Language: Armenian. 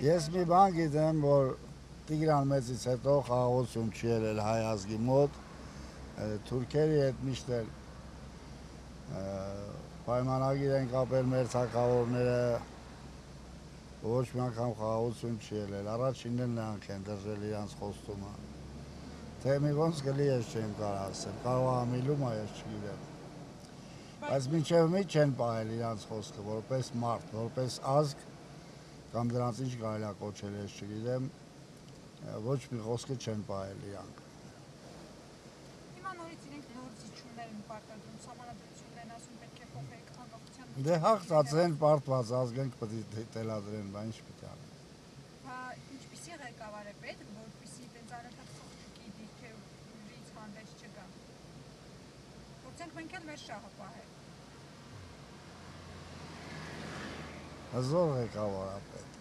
Ես մի բան գիտեմ, որ Տիգրան Մեծից հետո խաղաղություն չի ելել հայ ազգի մոտ, թուրքերի հետ միշտ էլ պայմանագիր են կապել մեր թագավորները, ոչ մի անգամ խաղաղություն չի ելել, առաջինն էլ նրանք են դրժել իրանց խոստումը, թե մի ոնց գլի ես չեմ կարող ասեմ, կարող ամիլում ես չգիտեմ, բայց մինչև մի չեն պահել իրանց խոսքը, որպես մարդ, որպես ազգ, կամ դրանց ինչ կարելի է կոչել ես չգիտեմ, ոչ մի խոսքը չեն պահել իրանք։ Հիմա նորից իրենք նոր զիջումներ են պարտադրում, սահմանադրություններ են ասում պետք է փոխեք անկախության։ Դե հաղթած են պարտված ազգենք պետք է տելադրեն, բա ինչ պետք է անեն։ Հա, ինչպիսի ղեկավար է պետք, որպեսզի տենց արագ խղճուկի դիրքերից հանդես չգա։ Փորձենք մենք էլ մեր շահը պահել։ Հզոր ղեկավար է պետք։